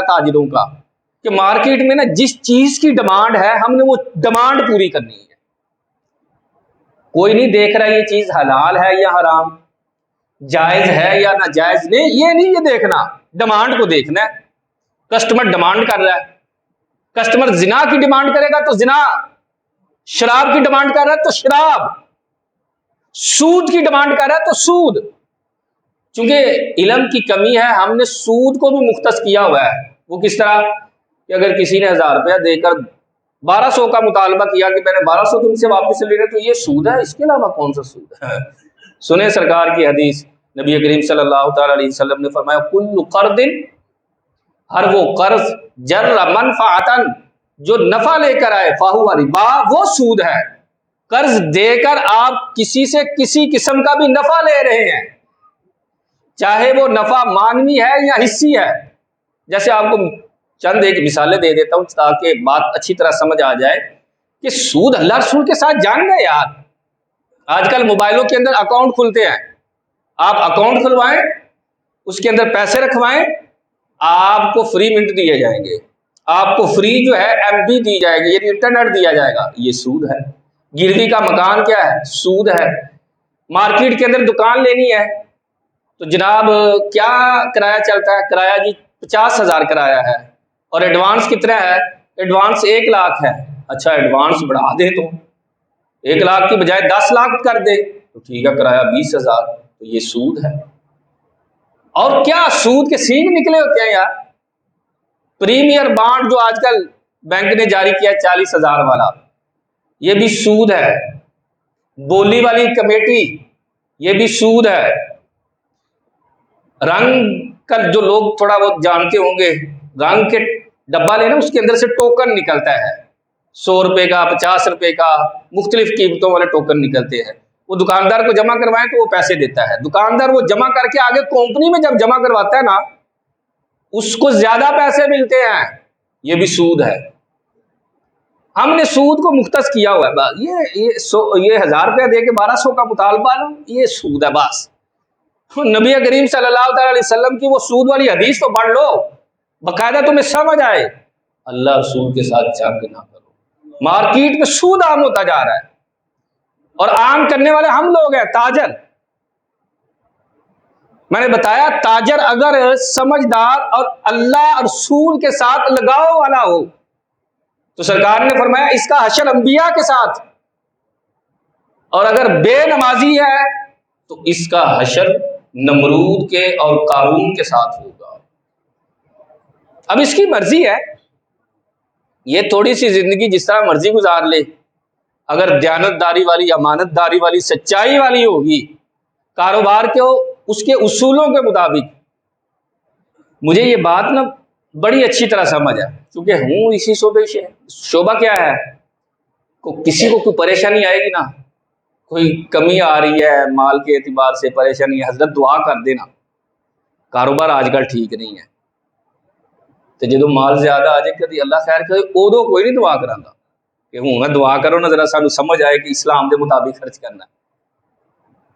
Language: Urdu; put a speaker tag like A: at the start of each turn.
A: تاجروں کا کہ مارکیٹ میں نا جس چیز کی ڈیمانڈ ہے ہم نے وہ ڈیمانڈ پوری کرنی ہے. کوئی نہیں دیکھ رہا یہ چیز حلال ہے یا حرام، جائز ہے یا ناجائز. نہیں، یہ دیکھنا، ڈیمانڈ کو دیکھنا ہے. کسٹمر ڈیمانڈ کر رہا ہے، کسٹمر زنا کی ڈیمانڈ کرے گا تو زنا، شراب کی ڈیمانڈ کر رہا ہے تو شراب، سود کی ڈیمانڈ کر رہا ہے تو سود. چونکہ علم کی کمی ہے ہم نے سود کو بھی مختص کیا ہوا ہے. وہ کس طرح کہ اگر کسی نے 1000 روپیہ دے کر 1200 کا مطالبہ کیا کہ میں نے 1200 تم سے واپس لے رہے تو یہ سود ہے، اس کے علاوہ کون سا سود ہے؟ سنیں سرکار کی حدیث، نبی کریم صلی اللہ تعالی علیہ وسلم نے فرمایا کل قرض، ہر وہ قرض جر منفعتا، جو نفع لے کر آئے، فاہو ربا، وہ سود ہے. قرض دے کر آپ کسی سے کسی قسم کا بھی نفع لے رہے ہیں، چاہے وہ نفع مانوی ہے یا حصی ہے. جیسے آپ کو چند ایک مثالیں دے دیتا ہوں تاکہ بات اچھی طرح سمجھ آ جائے کہ سود اللہ رسول کے ساتھ جان گئے. یار آج کل موبائلوں کے اندر اکاؤنٹ کھلتے ہیں، آپ اکاؤنٹ کھلوائیں، اس کے اندر پیسے رکھوائیں، آپ کو فری منٹ دیے جائیں گے، آپ کو فری جو ہے ایم بی دی جائے گی، یعنی انٹرنیٹ دیا جائے گا. یہ سود ہے. گروی کا مکان کیا ہے؟ سود ہے. مارکیٹ کے اندر دکان لینی ہے تو جناب کیا کرایہ چلتا ہے؟ کرایہ جی 50,000 کرایہ ہے، اور ایڈوانس کتنا ہے؟ ایڈوانس 1 لاکھ ہے. اچھا ایڈوانس بڑھا دے تو 1 لاکھ کی بجائے 10 لاکھ کر دے تو ٹھیک ہے، کرایہ 20,000. تو یہ سود ہے. اور کیا سود کے سینگ نکلے ہوتے ہیں یار. پریمیئر بانڈ جو آج کل بینک نے جاری کیا 40,000 والا، یہ بھی سود ہے. بولی والی کمیٹی، یہ بھی سود ہے. رنگ کا جو لوگ تھوڑا بہت جانتے ہوں گے، رنگ کے ڈبہ لینا، اس کے اندر سے ٹوکن نکلتا ہے، 100 روپے کا، 50 روپے کا، مختلف قیمتوں والے ٹوکن نکلتے ہیں. وہ دکاندار کو جمع کروائیں تو وہ پیسے دیتا ہے. دکاندار وہ جمع کر کے آگے کمپنی میں جب جمع کرواتا ہے نا، اس کو زیادہ پیسے ملتے ہیں. یہ بھی سود ہے. ہم نے سود کو مختص کیا ہوا ہے. یہ 1000 روپیہ دے کے 1200 کا مطالبہ لو، یہ سود ہے. بس نبی کریم صلی اللہ تعالی علیہ وسلم کی وہ سود والی حدیث تو پڑھ لو، باقاعدہ تمہیں سمجھ آئے. اللہ رسول کے ساتھ چاک نہ کرو. مارکیٹ میں سود عام ہوتا جا رہا ہے، اور عام کرنے والے ہم لوگ ہیں، تاجر. میں نے بتایا تاجر اگر سمجھدار اور اللہ رسول کے ساتھ لگاؤ والا ہو تو سرکار نے فرمایا اس کا حشر انبیاء کے ساتھ، اور اگر بے نمازی ہے تو اس کا حشر نمرود کے اور قارون کے ساتھ ہوگا. اب اس کی مرضی ہے، یہ تھوڑی سی زندگی جس طرح مرضی گزار لے. اگر دیانت داری والی، امانت داری والی، سچائی والی ہوگی، کاروبار کے اس کے اصولوں کے مطابق. مجھے یہ بات نا بڑی اچھی طرح سمجھ ہے کیونکہ ہوں اسی شعبے سے. شعبہ کیا ہے؟ کسی کو کوئی پریشانی آئے گی نا، کوئی کمی آ رہی ہے مال کے اعتبار سے، پریشانی ہے، حضرت دعا کر دینا، کاروبار آج کل ٹھیک نہیں ہے. تو جدو مال زیادہ آ جائے کدی اللہ خیر کرے ادو کوئی نہیں دعا کرانا کہ ہوں میں دعا کرو نا ذرا سانو سمجھ آئے کہ اسلام کے مطابق خرچ کرنا ہے.